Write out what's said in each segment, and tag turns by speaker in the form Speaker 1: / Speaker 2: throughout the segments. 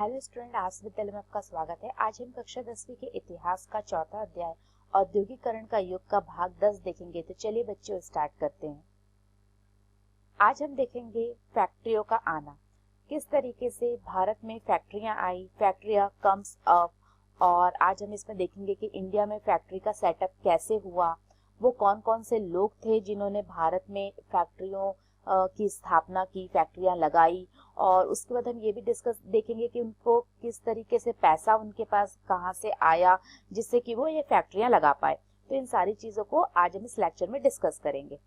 Speaker 1: Hello student, आज विद्यालय में आपका स्वागत है। आज हम कक्षा 10वीं के इतिहास का चौथा अध्याय औद्योगिकरण का युग का भाग 10 देखेंगे। तो चलिए बच्चों स्टार्ट करते हैं। आज हम देखेंगे फैक्ट्रियों का आना, किस तरीके से भारत में फैक्ट्रियां आई, फैक्ट्रियां कम्स अप। और आज हम इसमें देखेंगे कि इंडिया में फैक्ट्री का सेटअप कैसे हुआ, वो कौन कौन से लोग थे जिन्होंने भारत में फैक्ट्रियों की स्थापना की, फैक्ट्रियां लगाई। और उसके बाद हम ये भी डिस्कस देखेंगे कि उनको किस तरीके से पैसा उनके पास कहाँ से आया जिससे कि वो ये फैक्ट्रियां लगा पाए। तो इन सारी चीजों को आज हम इस लेक्चर में डिस्कस करेंगे।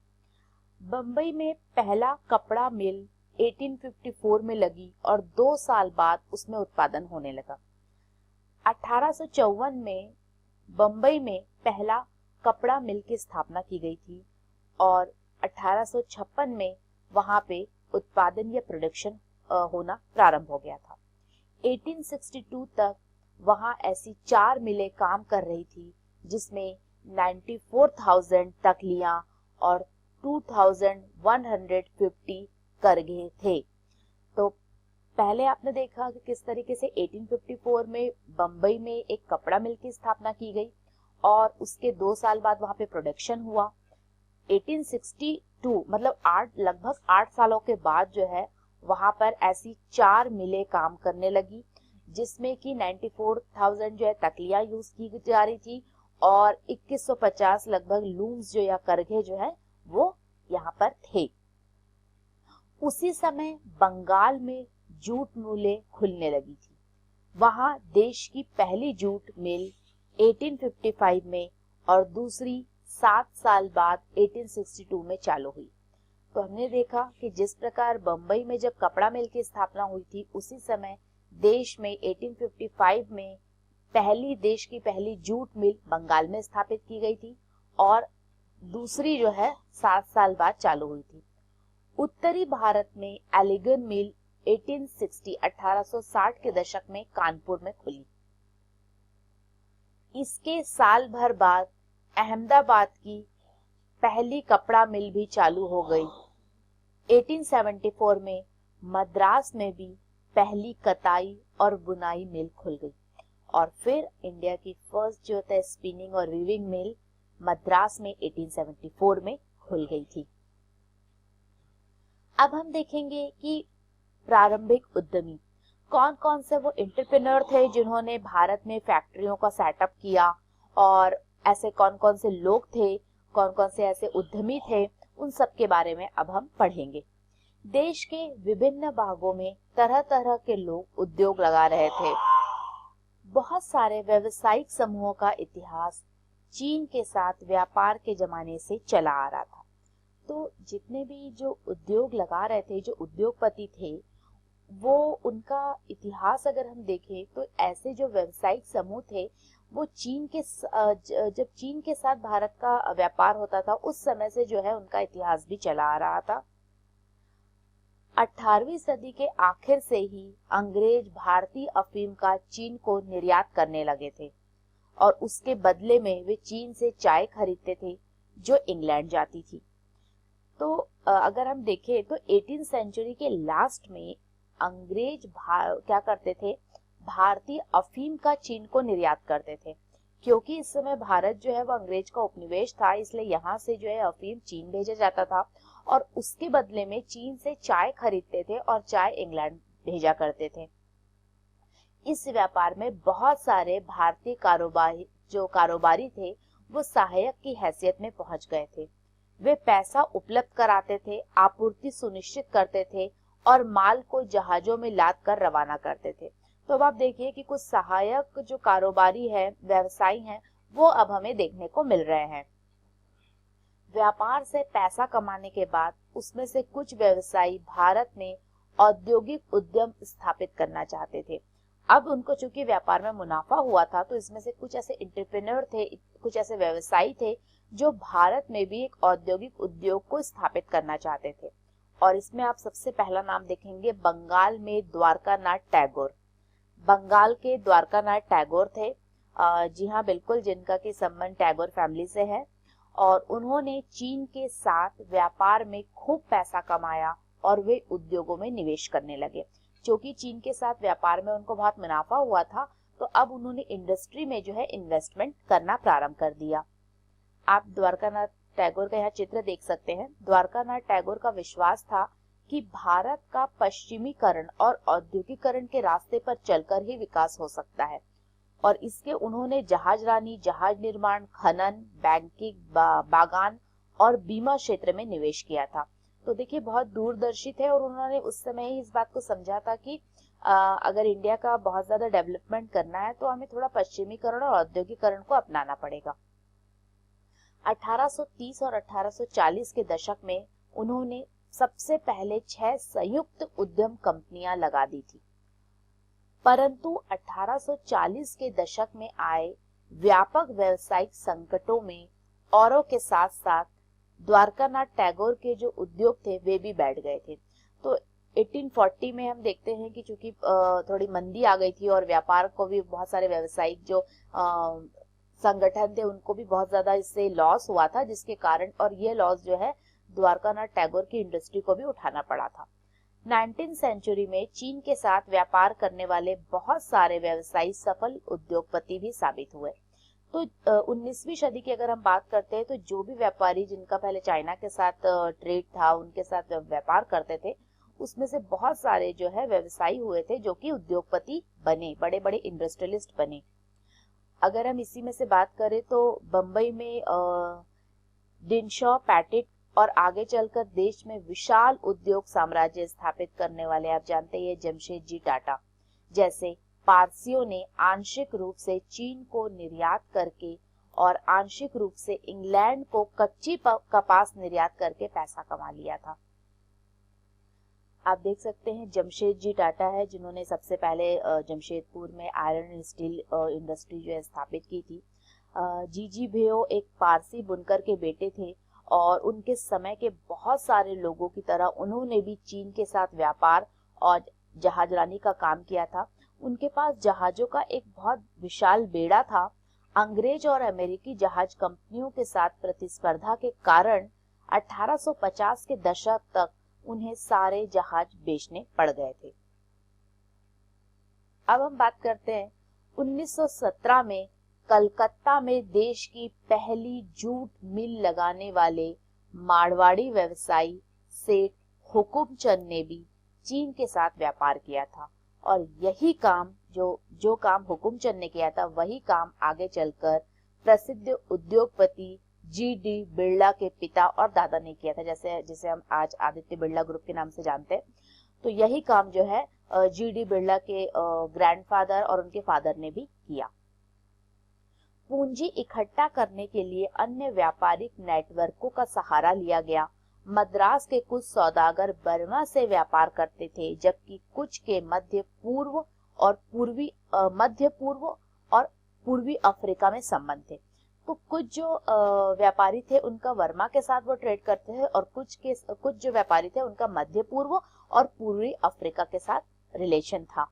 Speaker 1: बम्बई में पहला कपड़ा मिल 1854 में लगी और 2 साल बाद उसमें उत्पादन होने लगा। 1854 में बम्बई में पहला कपड़ा मिल की स्थापना की गई थी और 1856 में वहां पे उत्पादन या प्रोडक्शन होना प्रारंभ हो गया था। 1862 तक वहां ऐसी 4 मिलें काम कर रही थी जिसमें 94,000 तकलियां और 2,150 करघे थे। तो पहले आपने देखा कि किस तरीके से 1854 में बम्बई में एक कपड़ा मिल की स्थापना की गई और उसके 2 साल बाद वहां पे प्रोडक्शन हुआ। 1862 मतलब लगभग 8 सालों के बाद जो है वहां पर ऐसी 4 मिलें काम करने लगी जिसमें कि 94,000 जो है तकलियां यूज की जा रही थी और 2150 लगभग लूम्स जो या करघे जो है वो यहाँ पर थे। उसी समय बंगाल में जूट मिलें खुलने लगी थी। वहां देश की पहली जूट मिल 1855 में और दूसरी 7 साल बाद 1862 में चालू हुई। तो हमने देखा कि जिस प्रकार बम्बई में जब कपड़ा मिल की स्थापना हुई थी उसी समय देश में 1855 में देश की पहली जूट मिल बंगाल में स्थापित की गई थी और दूसरी जो है 7 साल बाद चालू हुई थी। उत्तरी भारत में अलीगढ़ मिल 1860 के दशक में कानपुर में खुली। इसके साल भर बाद अहमदाबाद की पहली कपड़ा मिल भी चालू हो गई। 1874 में मद्रास में भी पहली कताई और बुनाई मिल खुल गई और फिर इंडिया की फर्स्ट जो है स्पिनिंग और वीविंग मिल मद्रास में 1874 में खुल गई थी। अब हम देखेंगे कि प्रारंभिक उद्यमी कौन कौन से वो एंटरप्रेन्योर थे जिन्होंने भारत में फैक्ट्रियों का सेटअप किया और ऐसे कौन कौन से लोग थे, कौन कौन से ऐसे उद्यमी थे, उन सब के बारे में अब हम पढ़ेंगे। देश के विभिन्न भागों में तरह तरह के लोग उद्योग लगा रहे थे। बहुत सारे व्यावसायिक समूहों का इतिहास चीन के साथ व्यापार के जमाने से चला आ रहा था। तो जितने भी जो उद्योग लगा रहे थे, जो उद्योगपति थे, वो उनका इतिहास अगर हम देखें तो ऐसे जो व्यावसायिक समूह थे वो जब चीन के साथ भारत का व्यापार होता था उस समय से जो है उनका इतिहास भी चला आ रहा था। 18वीं सदी के आखिर से ही अंग्रेज भारतीय अफीम का चीन को निर्यात करने लगे थे और उसके बदले में वे चीन से चाय खरीदते थे जो इंग्लैंड जाती थी। तो अगर हम देखें तो 18th सेंचुरी के लास्ट में अंग्रेज क्या करते थे, भारतीय अफीम का चीन को निर्यात करते थे क्योंकि इस समय भारत जो है वो अंग्रेज का उपनिवेश था, इसलिए यहाँ से जो है अफीम चीन भेजा जाता था और उसके बदले में चीन से चाय खरीदते थे और चाय इंग्लैंड भेजा करते थे। इस व्यापार में बहुत सारे भारतीय कारोबारी थे वो सहायक की हैसियत में पहुंच गए थे। वे पैसा उपलब्ध कराते थे, आपूर्ति सुनिश्चित करते थे और माल को जहाजों में लाद कर रवाना करते थे। तो अब आप देखिए कि कुछ सहायक जो कारोबारी है, व्यवसायी हैं, वो अब हमें देखने को मिल रहे हैं। व्यापार से पैसा कमाने के बाद उसमें से कुछ व्यवसायी भारत में औद्योगिक उद्यम स्थापित करना चाहते थे। अब उनको चूंकि व्यापार में मुनाफा हुआ था तो इसमें से कुछ ऐसे एंटरप्रेन्योर थे, कुछ ऐसे व्यवसायी थे जो भारत में भी एक औद्योगिक उद्योग को स्थापित करना चाहते थे। और इसमें आप सबसे पहला नाम देखेंगे बंगाल में द्वारकानाथ टैगोर। बंगाल के द्वारकानाथ टैगोर थे, जी हाँ बिल्कुल, जिनका की संबंध टैगोर फैमिली से है और उन्होंने चीन के साथ व्यापार में खूब पैसा कमाया और वे उद्योगों में निवेश करने लगे। क्योंकि चीन के साथ व्यापार में उनको बहुत मुनाफा हुआ था, तो अब उन्होंने इंडस्ट्री में जो है इन्वेस्टमेंट करना प्रारंभ कर दिया। आप द्वारकानाथ टैगोर का यहाँ चित्र देख सकते हैं। द्वारकानाथ टैगोर का विश्वास था कि भारत का पश्चिमीकरण और औद्योगिकरण के रास्ते पर चलकर ही विकास हो सकता है, और इसके उन्होंने जहाजरानी, जहाज निर्माण, खनन, बैंकिंग, बागान और बीमा क्षेत्र में निवेश किया था। तो देखिए बहुत दूरदर्शी थे, और उन्होंने उस समय ही इस बात को समझा था कि अगर इंडिया का बहुत ज्यादा डेवलपमेंट करना है तो हमें थोड़ा पश्चिमीकरण और औद्योगिकरण को अपनाना पड़ेगा। 1830 और 1840 के दशक में उन्होंने सबसे पहले 6 संयुक्त उद्यम कंपनियां लगा दी थी, परंतु 1840 के दशक में आए व्यापक व्यावसायिक संकटों में औरों के साथ साथ द्वारकानाथ टैगोर के जो उद्योग थे वे भी बैठ गए थे। तो 1840 में हम देखते हैं कि चूंकि थोड़ी मंदी आ गई थी और व्यापार को भी बहुत सारे व्यावसायिक जो संगठन थे उनको भी बहुत ज्यादा इससे लॉस हुआ था, जिसके कारण, और ये लॉस जो है द्वारकानाथ टैगोर की इंडस्ट्री को भी उठाना पड़ा था। 19वीं सेंचुरी में चीन के साथ व्यापार करने वाले बहुत सारे व्यवसायी सफल उद्योगपति भी साबित हुए। तो 19वीं सदी की अगर हम बात करते हैं तो जो भी व्यापारी जिनका पहले चाइना के साथ ट्रेड था, उनके साथ व्यापार करते थे, उसमें से बहुत सारे जो है व्यवसायी हुए थे जो कि उद्योगपति बने, बड़े बड़े इंडस्ट्रियलिस्ट बने। अगर हम इसी में से बात करें तो बंबई में डिनशॉ, पैटेट और आगे चलकर देश में विशाल उद्योग साम्राज्य स्थापित करने वाले आप जानते हैं जमशेदजी टाटा जैसे पारसियों ने आंशिक रूप से चीन को निर्यात करके और आंशिक रूप से इंग्लैंड को कच्ची कपास निर्यात करके पैसा कमा लिया था। आप देख सकते हैं जमशेदजी टाटा है जिन्होंने सबसे पहले जमशेदपुर में आयरन स्टील इंडस्ट्री जो है स्थापित की थी। जीजी भेयो एक पारसी बुनकर के बेटे थे, और उनके समय के बहुत सारे लोगों की तरह उन्होंने भी चीन के साथ व्यापार और जहाजरानी का काम किया था। उनके पास जहाजों का एक बहुत विशाल बेड़ा था। अंग्रेज और अमेरिकी जहाज कंपनियों के साथ प्रतिस्पर्धा के कारण 1850 के दशक तक उन्हें सारे जहाज बेचने पड़ गए थे। अब हम बात करते हैं 1917 में कलकत्ता में देश की पहली जूट मिल लगाने वाले मारवाड़ी व्यवसायी सेठ हुकुमचंद ने भी चीन के साथ व्यापार किया था, और यही काम जो काम हुकुमचंद ने किया था वही काम आगे चलकर प्रसिद्ध उद्योगपति जी.डी. बिरला के पिता और दादा ने किया था, जैसे जिसे हम आज आदित्य बिरला ग्रुप के नाम से जानते हैं। तो यही काम जो है जी.डी. बिरला के ग्रैंडफादर और उनके फादर ने भी किया। पूंजी इकट्ठा करने के लिए अन्य व्यापारिक नेटवर्कों का सहारा लिया गया। मद्रास के कुछ सौदागर बर्मा से व्यापार करते थे, जबकि कुछ के मध्य पूर्व और पूर्वी अफ्रीका में संबंध थे। तो कुछ जो व्यापारी थे उनका वर्मा के साथ वो ट्रेड करते थे, और कुछ जो व्यापारी थे उनका मध्य पूर्व और पूर्वी अफ्रीका के साथ रिलेशन था।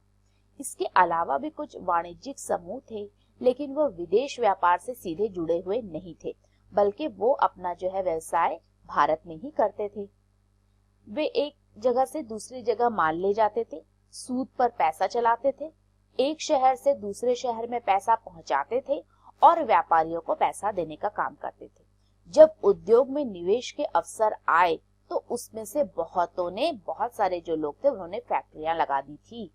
Speaker 1: इसके अलावा भी कुछ वाणिज्यिक समूह थे, लेकिन वो विदेश व्यापार से सीधे जुड़े हुए नहीं थे, बल्कि वो अपना जो है व्यवसाय भारत में ही करते थे। वे एक जगह से दूसरी जगह माल ले जाते थे, सूद पर पैसा चलाते थे, एक शहर से दूसरे शहर में पैसा पहुंचाते थे और व्यापारियों को पैसा देने का काम करते थे। जब उद्योग में निवेश के अवसर आए तो उसमें से बहुत सारे जो लोग थे उन्होंने फैक्ट्रियां लगा दी थी।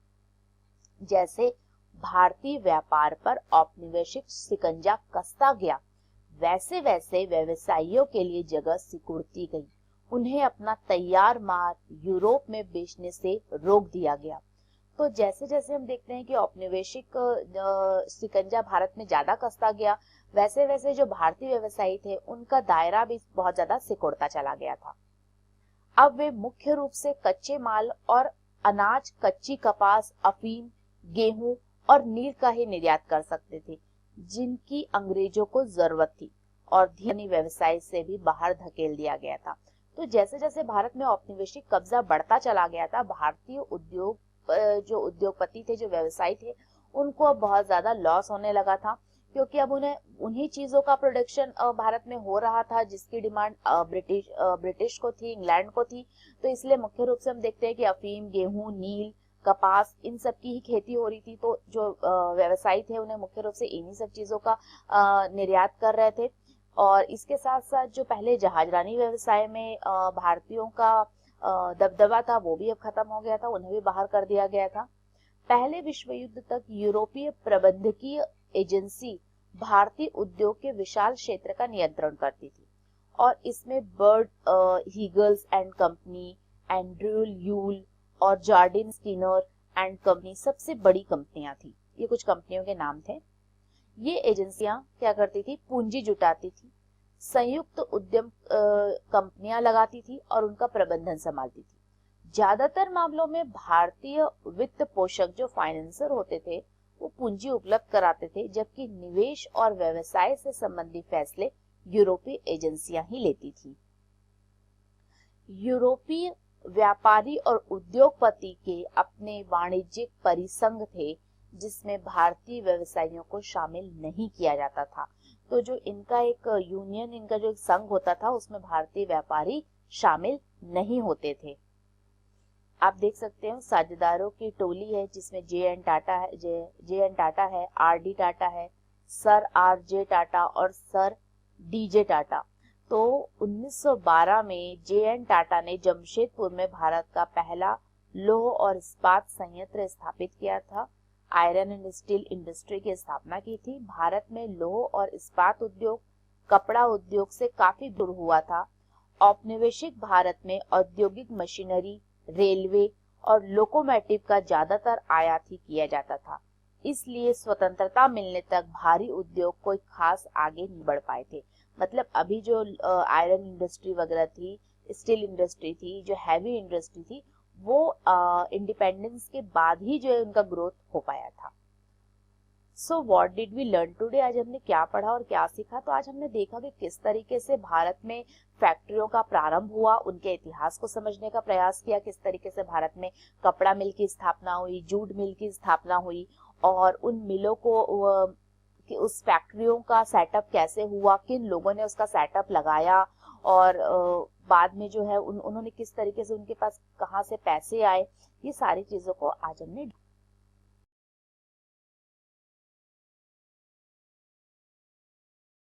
Speaker 1: जैसे भारतीय व्यापार पर औपनिवेशिक शिकंजा कसता गया, वैसे वैसे व्यवसायियों के लिए जगह सिकुड़ती गई। उन्हें अपना तैयार माल यूरोप में बेचने से रोक दिया गया। तो जैसे जैसे हम देखते हैं कि औपनिवेशिक शिकंजा भारत में ज्यादा कसता गया, वैसे वैसे जो भारतीय व्यवसायी थे उनका दायरा भी बहुत ज्यादा सिकुड़ता चला गया था। अब वे मुख्य रूप से कच्चे माल और अनाज, कच्ची कपास, अफीम, गेहूं और नील का ही निर्यात कर सकते थे, जिनकी अंग्रेजों को जरूरत थी, और धनी व्यवसाय से भी बाहर धकेल दिया गया था। तो जैसे जैसे भारत में औपनिवेशिक कब्जा बढ़ता चला गया था, भारतीय जो उद्योगपति थे, जो व्यवसायी थे, उनको अब बहुत ज्यादा लॉस होने लगा था, क्योंकि अब उन्हें उन्हीं चीजों का प्रोडक्शन भारत में हो रहा था जिसकी डिमांड ब्रिटिश को थी, इंग्लैंड को थी। तो इसलिए मुख्य रूप से हम देखते हैं कि अफीम, गेहूं, नील, कपास, इन सब की ही खेती हो रही थी। तो जो व्यवसायी थे उन्हें मुख्य रूप से इन्हीं सब चीजों का निर्यात कर रहे थे। और इसके साथ साथ जो पहले जहाजरानी व्यवसाय में भारतीयों का दबदबा था वो भी अब खत्म हो गया था, उन्हें भी बाहर कर दिया गया था। पहले विश्व युद्ध तक यूरोपीय प्रबंधकीय एजेंसी भारतीय उद्योग के विशाल क्षेत्र का नियंत्रण करती थी, और इसमें बर्ड हीगल्स एंड कंपनी, एंड्रयूल यूल और जार्डिन स्किनर एंड कंपनी सबसे बड़ी कंपनियां थी। ये कुछ कंपनियों के नाम थे। ये एजेंसियां क्या करती थी? पूंजी जुटाती थी, संयुक्त उद्यम कंपनियां लगाती थी और उनका प्रबंधन संभालती थी। ज्यादातर मामलों में भारतीय वित्त पोषक जो फाइनेंसर होते थे वो पूंजी उपलब्ध कराते थे, जबकि निवेश और व्यवसाय से संबंधित फैसले यूरोपीय एजेंसियां ही लेती थी। यूरोपीय व्यापारी और उद्योगपति के अपने वाणिज्यिक परिसंघ थे, जिसमें भारतीय व्यवसायियों को शामिल नहीं किया जाता था। तो जो इनका एक यूनियन, इनका जो एक संघ होता था, उसमें भारतीय व्यापारी शामिल नहीं होते थे। आप देख सकते हैं साझेदारों की टोली है, जिसमें जे एन टाटा है, आर डी टाटा है, सर आर जे टाटा और सर डी जे टाटा। तो 1912 में जे एन टाटा ने जमशेदपुर में भारत का पहला लौह और इस्पात संयंत्र स्थापित किया था। आयरन एंड स्टील इंडस्ट्री की स्थापना की थी। भारत में लौह और इस्पात उद्योग कपड़ा उद्योग से काफी दूर हुआ था। औपनिवेशिक भारत में औद्योगिक मशीनरी, रेलवे और लोकोमोटिव का ज्यादातर आयात ही किया जाता था। इसलिए स्वतंत्रता मिलने तक भारी उद्योग कोई खास आगे नहीं बढ़ पाए थे। मतलब अभी जो आयरन इंडस्ट्री वगैरह थी, स्टील इंडस्ट्री थी, जो हैवी इंडस्ट्री थी, वो इंडिपेंडेंस के बाद ही जो है उनका ग्रोथ हो पाया था। So what did we learn today? आज हमने क्या पढ़ा और क्या सीखा? तो आज हमने देखा कि किस तरीके से भारत में फैक्ट्रियों का प्रारंभ हुआ, उनके इतिहास को समझने का प्रयास किया, किस तरीके से भारत में कपड़ा मिल की स्थापना हुई, जूट मिल की स्थापना हुई, और उन मिलों को कि उस फैक्ट्रियों का सेटअप कैसे हुआ, किन लोगों ने उसका सेटअप लगाया, और बाद में जो है उन्होंने किस तरीके से, उनके पास कहाँ से पैसे आए, ये सारी चीजों को आज हमने